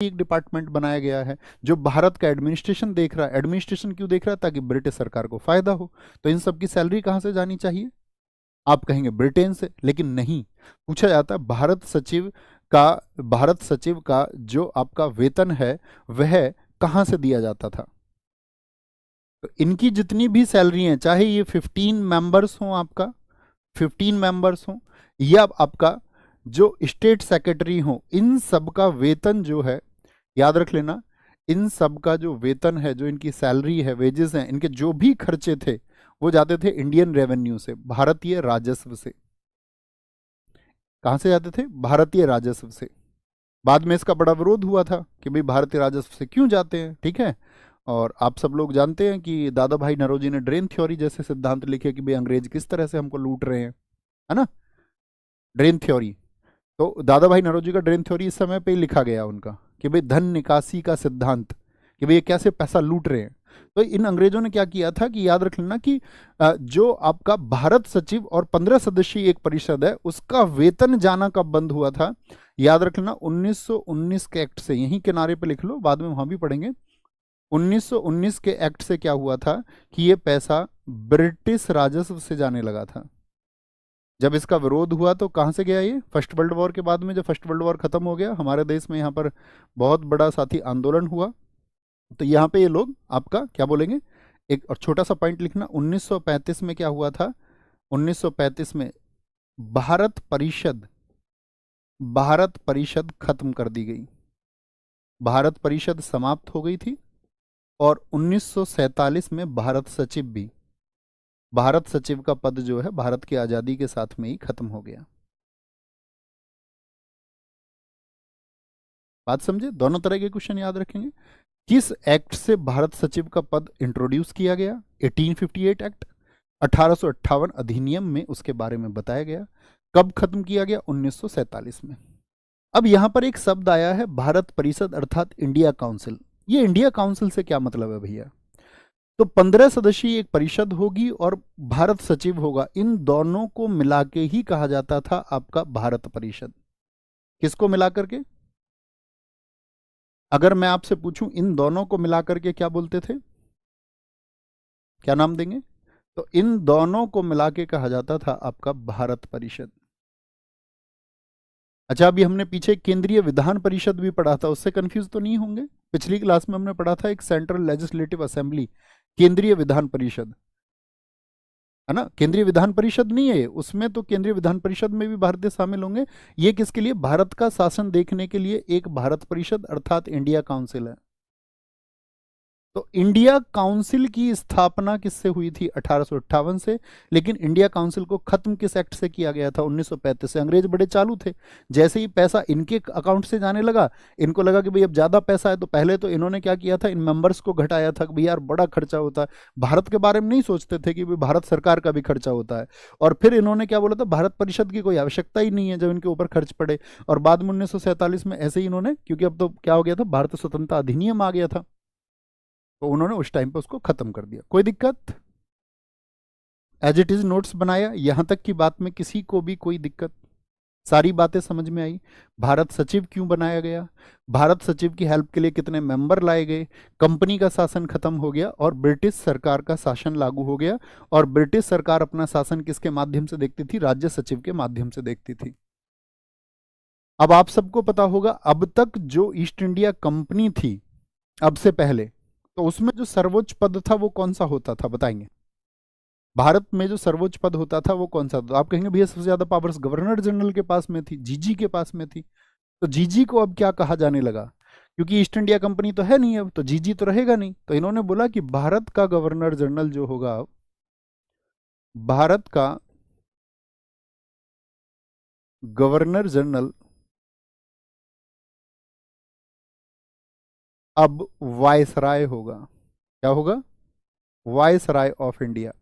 एक डिपार्टमेंट बनाया गया है जो भारत का एडमिनिस्ट्रेशन देख रहा है। एडमिनिस्ट्रेशन क्यों देख रहा है? ताकि ब्रिटिश सरकार को फायदा हो। तो इन सब की सैलरी कहाँ से जानी चाहिए? आप कहेंगे ब्रिटेन से, लेकिन नहीं। पूछा जाता है भारत सचिव का जो आपका वेतन है वह कहाँ से दिया जाता था? तो इनकी जितनी भी सैलरी हैं, चाहे ये 15 मेंबर्स हों, आपका 15 मेंबर्स हों, या आपका जो स्टेट सेक्रेटरी हो, इन सब का वेतन जो है, याद रख लेना, इन सब का जो वेतन है, जो इनकी सैलरी है, वेजेस हैं, इनके जो भी खर्चे थे वो जाते थे इंडियन रेवेन्यू से, भारतीय राजस्व से। कहां से जाते थे? भारतीय राजस्व से। बाद में इसका बड़ा विरोध हुआ था कि भाई भारतीय राजस्व से क्यों जाते हैं, ठीक है। और आप सब लोग जानते हैं कि दादा भाई नौरोजी ने ड्रेन थ्योरी जैसे सिद्धांत लिखे कि भाई अंग्रेज किस तरह से हमको लूट रहे हैं, है ना, ड्रेन थ्योरी। तो दादा भाई नौरोजी का ड्रेन थ्योरी इस समय पे ही लिखा गया उनका कि भाई धन निकासी का सिद्धांत, कि भाई ये कैसे पैसा लूट रहे हैं। तो इन अंग्रेजों ने क्या किया था कि याद रख लेना कि जो आपका भारत सचिव और 15 सदस्यीय एक परिषद है, उसका वेतन जाना कब बंद हुआ था? याद रख लेना 1919 के एक्ट से। यहीं किनारे पे लिख लो, बाद में वहां भी पढ़ेंगे। 1919 के एक्ट से क्या हुआ था कि ये पैसा ब्रिटिश राजस्व से जाने लगा था। जब इसका विरोध हुआ तो कहाँ से गया ये? फर्स्ट वर्ल्ड वॉर के बाद में, जब फर्स्ट वर्ल्ड वॉर खत्म हो गया, हमारे देश में यहाँ पर बहुत बड़ा साथी आंदोलन हुआ। तो यहाँ पे ये लोग आपका क्या बोलेंगे, एक और छोटा सा पॉइंट लिखना, 1935 में क्या हुआ था? 1935 में भारत परिषद खत्म कर दी गई, भारत परिषद समाप्त हो गई थी। और 1947 में भारत सचिव का पद जो है भारत की आजादी के साथ में ही खत्म हो गया। बात समझे? दोनों तरह के क्वेश्चन याद रखेंगे। किस एक्ट से भारत सचिव का पद इंट्रोड्यूस किया गया? 1858 एक्ट। 1858 अधिनियम में उसके बारे में बताया गया। कब खत्म किया गया? 1947 में। अब यहां पर एक शब्द आया है भारत परिषद अर्थात इंडिया काउंसिल। ये इंडिया काउंसिल से क्या मतलब है भैया? तो 15 सदस्यीय एक परिषद होगी और भारत सचिव होगा, इन दोनों को मिला के ही कहा जाता था आपका भारत परिषद। किसको मिला करके? अगर मैं आपसे पूछूं इन दोनों को मिला करके क्या बोलते थे, क्या नाम देंगे? तो इन दोनों को मिला के कहा जाता था आपका भारत परिषद। अच्छा, अभी हमने पीछे केंद्रीय विधान परिषद भी पढ़ा था, उससे कंफ्यूज तो नहीं होंगे? पिछली क्लास में हमने पढ़ा था एक सेंट्रल लेजिस्लेटिव असेंबली, केंद्रीय विधान परिषद, है ना। केंद्रीय विधान परिषद नहीं है उसमें, तो केंद्रीय विधान परिषद में भी भारतीय शामिल होंगे। ये किसके लिए? भारत का शासन देखने के लिए एक भारत परिषद अर्थात इंडिया काउंसिल है। तो इंडिया काउंसिल की स्थापना किससे हुई थी? 1858 से। लेकिन इंडिया काउंसिल को खत्म किस एक्ट से किया गया था? 1935 से। अंग्रेज बड़े चालू थे, जैसे ही पैसा इनके अकाउंट से जाने लगा, इनको लगा कि भाई अब ज्यादा पैसा है, तो पहले तो इन्होंने क्या किया था, इन मेंबर्स को घटाया था कि भाई यार बड़ा खर्चा होता है। भारत के बारे में नहीं सोचते थे कि भाई भारत सरकार का भी खर्चा होता है। और फिर इन्होंने क्या बोला था, भारत परिषद की कोई आवश्यकता ही नहीं है जब इनके ऊपर खर्च पड़े। और बाद में 1947 में ऐसे ही इन्होंने, क्योंकि अब तो क्या हो गया था, भारतीय स्वतंत्रता अधिनियम आ गया था, तो उन्होंने उस टाइम पे उसको खत्म कर दिया। कोई दिक्कत? एज इट इज नोट्स बनाया, यहां तक की बात में किसी को भी कोई दिक्कत? सारी बातें समझ में आई। भारत सचिव क्यों बनाया गया, भारत सचिव की हेल्प के लिए कितने मेंबर लाए गए, कंपनी का शासन खत्म हो गया और ब्रिटिश सरकार का शासन लागू हो गया। और ब्रिटिश सरकार अपना शासन किसके माध्यम से देखती थी? राज्य सचिव के माध्यम से देखती थी। अब आप सबको पता होगा, अब तक जो ईस्ट इंडिया कंपनी थी, अब से पहले, तो उसमें जो सर्वोच्च पद था वो कौन सा होता था, बताएंगे? भारत में जो सर्वोच्च पद होता था वो कौन सा था? आप कहेंगे भैया सबसे ज्यादा पावर्स गवर्नर जनरल के पास में थी, जीजी के पास में थी। तो जीजी को अब क्या कहा जाने लगा? क्योंकि ईस्ट इंडिया कंपनी तो है नहीं अब, तो जीजी तो रहेगा नहीं। तो इन्होंने बोला कि भारत का गवर्नर जनरल जो होगा, भारत का गवर्नर जनरल अब वायसराय होगा। क्या होगा? Viceroy of India.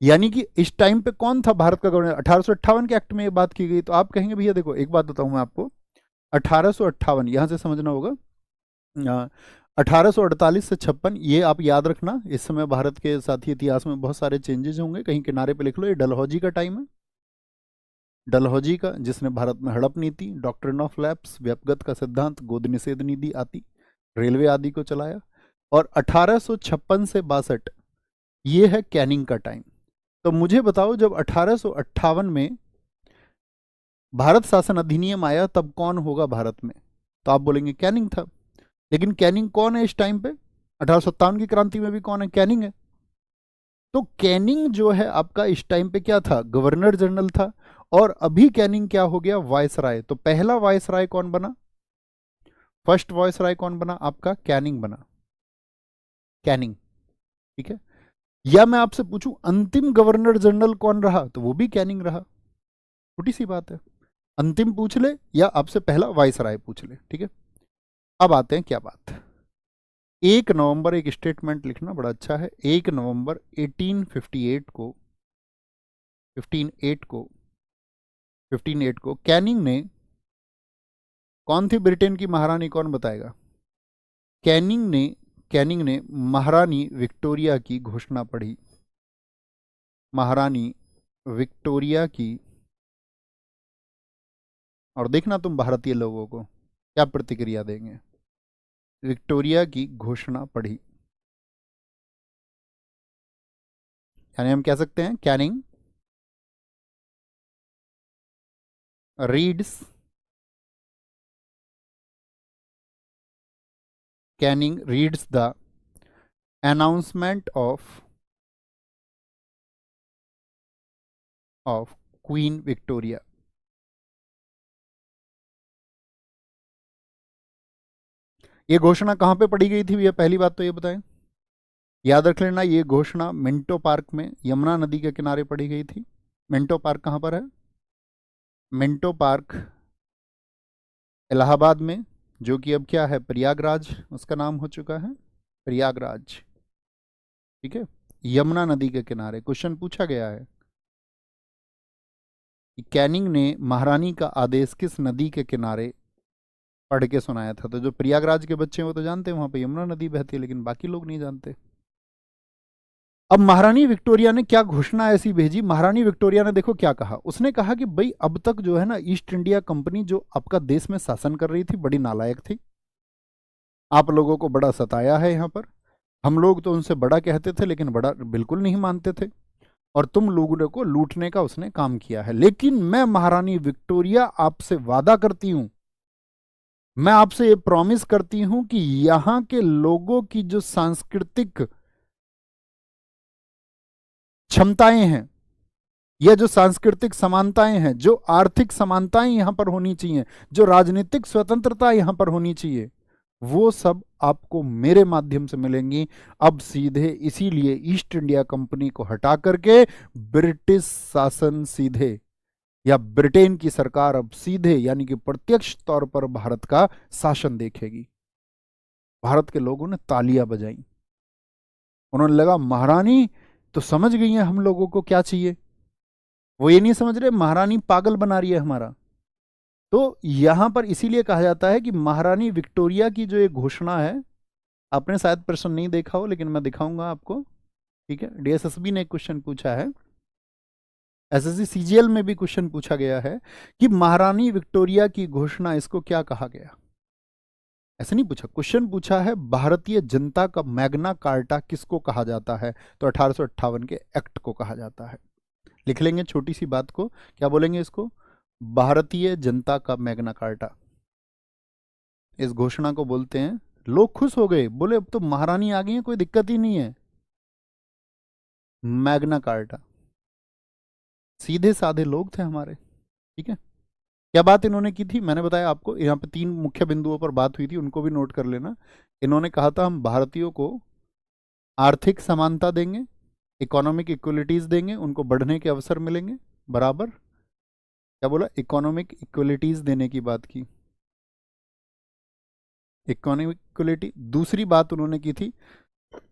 यानी कि इस टाइम पे कौन था भारत का गवर्नर? 1858 के एक्ट में ये बात की गई। तो आप कहेंगे भैया देखो एक बात बताऊं मैं आपको, 1858 यहां से समझना होगा, 1848 से 56 ये आप याद रखना। इस समय भारत के साथी इतिहास में बहुत सारे चेंजेस होंगे, कहीं किनारे पे लिख लो, ये डलहौजी का टाइम है। डलहौजी का, जिसने भारत में हड़प नीति, डॉक्ट्रिन ऑफ लैप्स, व्यपगत का सिद्धांत, गोद निषेध नीति आती, रेलवे आदि को चलाया। और 1856 से 62 ये है कैनिंग का टाइम। तो मुझे बताओ जब 1858 में भारत शासन अधिनियम आया तब कौन होगा भारत में? तो आप बोलेंगे कैनिंग था। लेकिन कैनिंग कौन है इस टाइम पे? 1857 की क्रांति में भी कौन है? कैनिंग है। तो कैनिंग जो है आपका इस टाइम पे क्या था? गवर्नर जनरल था। और अभी कैनिंग क्या हो गया? वायसराय। तो पहला वायसराय कौन बना? फर्स्ट वायसराय कौन बना आपका? कैनिंग बना। कैनिंग, ठीक है। या मैं आपसे पूछूं अंतिम गवर्नर जनरल कौन रहा? तो वो भी कैनिंग रहा। छोटी सी बात है, अंतिम पूछ ले या आपसे पहला वायसराय पूछ ले, ठीक है। अब आते हैं क्या बात, 1 नवंबर, एक स्टेटमेंट लिखना बड़ा अच्छा है। 1 नवंबर 1858 को 1508 को कैनिंग ने, कौन थी ब्रिटेन की महारानी, कौन बताएगा? कैनिंग ने महारानी विक्टोरिया की घोषणा पढ़ी। महारानी विक्टोरिया की, और देखना तुम भारतीय लोगों को क्या प्रतिक्रिया देंगे। विक्टोरिया की घोषणा पढ़ी, यानी हम कह सकते हैं Canning reads the announcement of queen Victoria. ये घोषणा कहां पे पढ़ी गई थी भैया? पहली बात तो ये बताएं। याद रख लेना, ये घोषणा मिंटो पार्क में, यमुना नदी के किनारे पढ़ी गई थी। मिंटो पार्क कहां पर है? मिंटो पार्क इलाहाबाद में, जो कि अब क्या है? प्रयागराज उसका नाम हो चुका है, प्रयागराज, ठीक है। यमुना नदी के किनारे। क्वेश्चन पूछा गया है कि कैनिंग ने महारानी का आदेश किस नदी के किनारे पढ़ के सुनाया था? तो जो प्रयागराज के बच्चे हैं वो तो जानते हैं वहां पे यमुना नदी बहती है, लेकिन बाकी लोग नहीं जानते। अब महारानी विक्टोरिया ने क्या घोषणा ऐसी भेजी? महारानी विक्टोरिया ने देखो क्या कहा। उसने कहा कि भाई अब तक जो है ना ईस्ट इंडिया कंपनी जो आपका देश में शासन कर रही थी बड़ी नालायक थी, आप लोगों को बड़ा सताया है यहाँ पर। हम लोग तो उनसे बड़ा कहते थे लेकिन बड़ा बिल्कुल नहीं मानते थे, और तुम लोगों को लूटने का उसने काम किया है। लेकिन मैं महारानी विक्टोरिया आपसे वादा करती हूं, मैं आपसे ये प्रॉमिस करती हूं कि यहां के लोगों की जो सांस्कृतिक क्षमताएं हैं, यह जो सांस्कृतिक समानताएं हैं, जो आर्थिक समानताएं यहां पर होनी चाहिए, जो राजनीतिक स्वतंत्रता यहां पर होनी चाहिए, वो सब आपको मेरे माध्यम से मिलेंगी। अब सीधे इसीलिए ईस्ट इंडिया कंपनी को हटा करके ब्रिटिश शासन सीधे, या ब्रिटेन की सरकार अब सीधे यानी कि प्रत्यक्ष तौर पर भारत का शासन देखेगी। भारत के लोगों ने तालियां बजाई, उन्होंने लगा महारानी तो समझ गई है हम लोगों को क्या चाहिए। वो ये नहीं समझ रहे महारानी पागल बना रही है हमारा। तो यहां पर इसीलिए कहा जाता है कि महारानी विक्टोरिया की जो एक घोषणा है, आपने शायद प्रश्न नहीं देखा हो लेकिन मैं दिखाऊंगा आपको, ठीक है। डीएसएसबी ने एक क्वेश्चन पूछा है, एसएससी सीजीएल में भी क्वेश्चन पूछा गया है कि महारानी विक्टोरिया की घोषणा, इसको क्या कहा गया? ऐसे नहीं पूछा, क्वेश्चन पूछा है भारतीय जनता का मैग्ना कार्टा किसको कहा जाता है? तो 1858 के एक्ट को कहा जाता है। लिख लेंगे छोटी सी बात को, क्या बोलेंगे इसको? भारतीय जनता का मैग्ना कार्टा, इस घोषणा को बोलते हैं। लोग खुश हो गए, बोले अब तो महारानी आ गई है, कोई दिक्कत ही नहीं है। मैग्ना कार्टा, सीधे साधे लोग थे हमारे, ठीक है। क्या बात इन्होंने की थी? मैंने बताया आपको, यहाँ पे 3 मुख्य बिंदुओं पर बात हुई थी, उनको भी नोट कर लेना। इन्होंने कहा था हम भारतीयों को आर्थिक समानता देंगे, इकोनॉमिक इक्वलिटीज देंगे, उनको बढ़ने के अवसर मिलेंगे बराबर। क्या बोला? इकोनॉमिक इक्वलिटीज देने की बात की, इकोनॉमिक इक्वलिटी। दूसरी बात उन्होंने की थी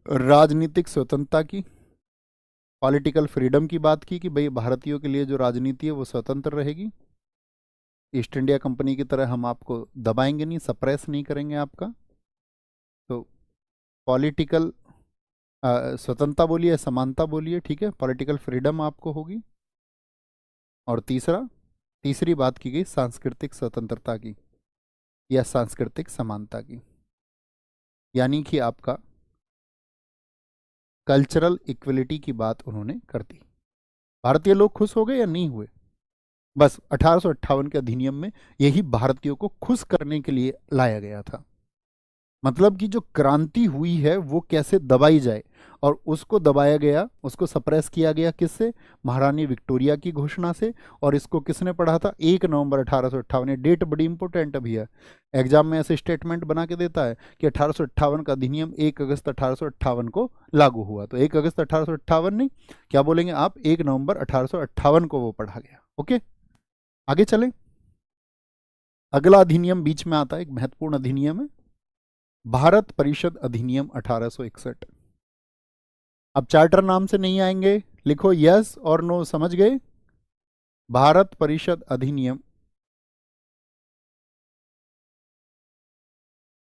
राजनीतिक स्वतंत्रता की, पॉलिटिकल फ्रीडम की बात की कि भाई भारतीयों के लिए जो राजनीति है वो स्वतंत्र रहेगी, ईस्ट इंडिया कंपनी की तरह हम आपको दबाएंगे नहीं, सप्रेस नहीं करेंगे आपका। तो पॉलिटिकल स्वतंत्रता बोलिए, समानता बोलिए, ठीक है, पॉलिटिकल फ्रीडम आपको होगी। और तीसरा तीसरी बात की गई सांस्कृतिक स्वतंत्रता की या सांस्कृतिक समानता की, यानी कि आपका कल्चरल इक्वलिटी की बात उन्होंने कर दी। भारतीय लोग खुश हो गए या नहीं हुए? बस 1858 के अधिनियम में यही भारतीयों को खुश करने के लिए लाया गया था। मतलब कि जो क्रांति हुई है वो कैसे दबाई जाए, और उसको दबाया गया, उसको सप्रेस किया गया किससे? महारानी विक्टोरिया की घोषणा से। और इसको किसने पढ़ा था? 1 नवंबर 1858। डेट बड़ी इंपॉर्टेंट है भैया, एग्जाम में ऐसे स्टेटमेंट बना के देता है कि 1858 का अधिनियम 1 अगस्त 1858 को लागू हुआ। तो 1 अगस्त 1858 नहीं, क्या बोलेंगे आप, 1 नवंबर 1858 को वो पढ़ा गया। ओके, आगे चलें। अगला अधिनियम बीच में आता है, एक महत्वपूर्ण अधिनियम है, भारत परिषद अधिनियम 1861। अब चार्टर नाम से नहीं आएंगे, लिखो यस और नो, समझ गए? भारत परिषद अधिनियम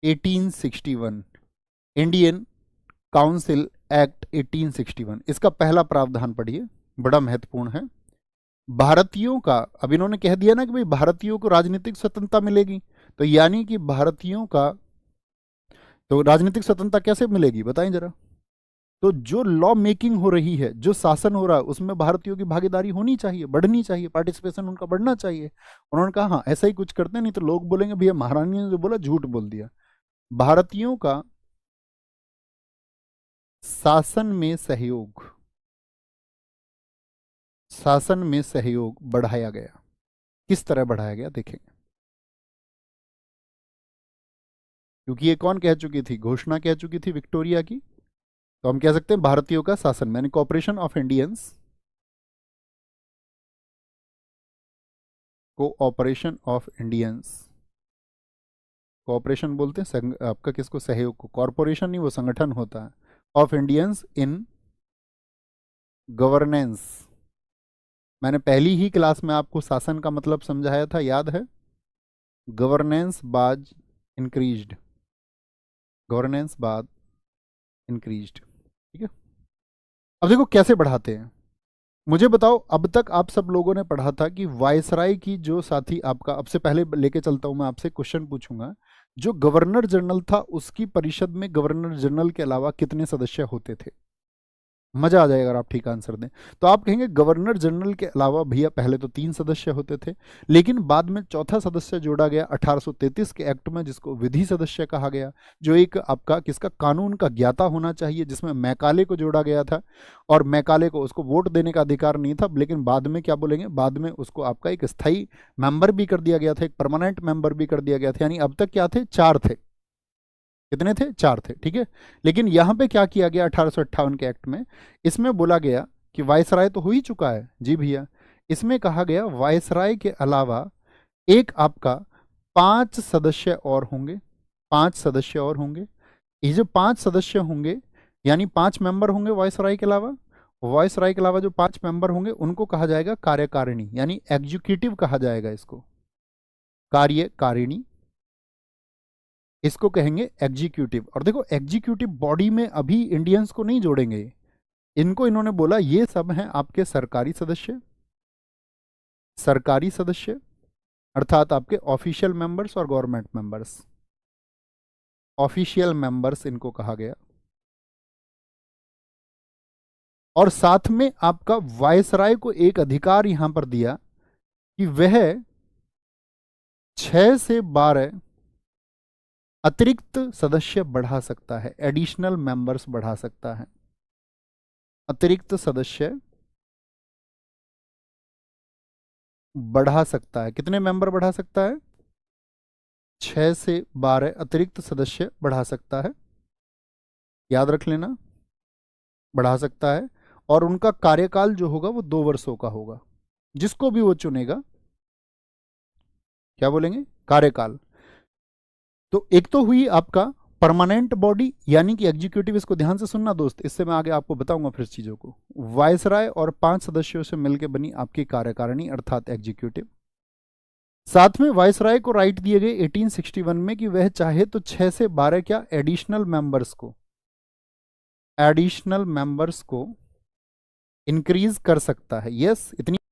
1861, इंडियन काउंसिल एक्ट 1861। इसका पहला प्रावधान पढ़िए, बड़ा महत्वपूर्ण है। भारतीयों का, अब इन्होंने कह दिया ना कि भाई भारतीयों को राजनीतिक स्वतंत्रता मिलेगी, तो यानी कि भारतीयों का, तो राजनीतिक स्वतंत्रता कैसे मिलेगी बताएं जरा? तो जो लॉ मेकिंग हो रही है, जो शासन हो रहा है, उसमें भारतीयों की भागीदारी होनी चाहिए, बढ़नी चाहिए, पार्टिसिपेशन उनका बढ़ना चाहिए। उन्होंने कहा हाँ ऐसा ही कुछ करते हैं, नहीं तो लोग बोलेंगे भैया महारानी ने जो बोला झूठ बोल दिया। भारतीयों का शासन में सहयोग, शासन में सहयोग बढ़ाया गया। किस तरह बढ़ाया गया देखेंगे, क्योंकि ये कौन कह चुकी थी, घोषणा कह चुकी थी विक्टोरिया की। तो हम कह सकते हैं भारतीयों का शासन, मैंने cooperation of Indians, cooperation of Indians, cooperation बोलते हैं आपका किसको, सहयोग को, कॉरपोरेशन नहीं वो संगठन होता है, ऑफ इंडियंस इन गवर्नेंस। मैंने पहली ही क्लास में आपको शासन का मतलब समझाया था, याद है? गवर्नेंस बाज इंक्रीज्ड, गवर्नेंस बाद इंक्रीज्ड, ठीक है। अब देखो कैसे बढ़ाते हैं, मुझे बताओ। अब तक आप सब लोगों ने पढ़ा था कि वायसराय की जो साथी आपका, अब से पहले लेके चलता हूं मैं आपसे, क्वेश्चन पूछूंगा, जो गवर्नर जनरल था उसकी परिषद में गवर्नर जनरल के अलावा कितने सदस्य होते थे? मजा आ जाएगा अगर आप ठीक आंसर दें। तो आप कहेंगे गवर्नर जनरल के अलावा भैया पहले तो 3 सदस्य होते थे, लेकिन बाद में चौथा सदस्य जोड़ा गया 1833 के एक्ट में, जिसको विधि सदस्य कहा गया, जो एक आपका किसका, कानून का ज्ञाता होना चाहिए, जिसमें मैकाले को जोड़ा गया था। और मैकाले को, उसको वोट देने का अधिकार नहीं था, लेकिन बाद में क्या बोलेंगे, बाद में उसको आपका एक स्थायी मेंबर भी कर दिया गया था, एक परमानेंट मेंबर भी कर दिया गया था। यानी अब तक क्या थे, 4 थे। कितने थे, 4 थे, ठीक है। लेकिन यहां पे क्या किया गया 1858 के एक्ट में, इसमें बोला गया कि वायसराय तो हो ही चुका है जी भैया, इसमें कहा गया वायसराय के अलावा एक आपका 5 सदस्य और होंगे, 5 सदस्य और होंगे। ये जो 5 सदस्य होंगे यानी 5 मेंबर होंगे वायसराय के अलावा, वायसराय के अलावा जो 5 मेंबर होंगे उनको कहा जाएगा कार्यकारिणी, यानी एग्जीक्यूटिव कहा जाएगा इसको, कार्यकारिणी, इसको कहेंगे एग्जीक्यूटिव। और देखो एग्जीक्यूटिव बॉडी में अभी इंडियंस को नहीं जोड़ेंगे, इनको इन्होंने बोला ये सब हैं आपके सरकारी सदस्य, सरकारी सदस्य अर्थात आपके ऑफिशियल मेंबर्स और गवर्नमेंट मेंबर्स, ऑफिशियल मेंबर्स इनको कहा गया। और साथ में आपका वायसराय को एक अधिकार यहां पर दिया कि वह 6 से 12 अतिरिक्त सदस्य बढ़ा सकता है, एडिशनल मेंबर्स बढ़ा सकता है, अतिरिक्त सदस्य बढ़ा सकता है। कितने मेंबर बढ़ा सकता है? 6 से 12 अतिरिक्त सदस्य बढ़ा सकता है, याद रख लेना, बढ़ा सकता है। और उनका कार्यकाल जो होगा वो 2 वर्षों का होगा, जिसको भी वो चुनेगा। क्या बोलेंगे? कार्यकाल। तो एक तो हुई आपका परमानेंट बॉडी यानी कि एग्जीक्यूटिव, इसको ध्यान से सुनना दोस्त, इससे मैं आगे आपको बताऊंगा फिर चीजों को। वायसराय और 5 सदस्यों से मिलकर बनी आपकी कार्यकारिणी अर्थात एग्जीक्यूटिव। साथ में वायसराय को राइट दिए गए 1861 में कि वह चाहे तो 6 से 12 क्या एडिशनल मेंबर्स को, एडिशनल मेंबर्स को इंक्रीज कर सकता है। यस, इतनी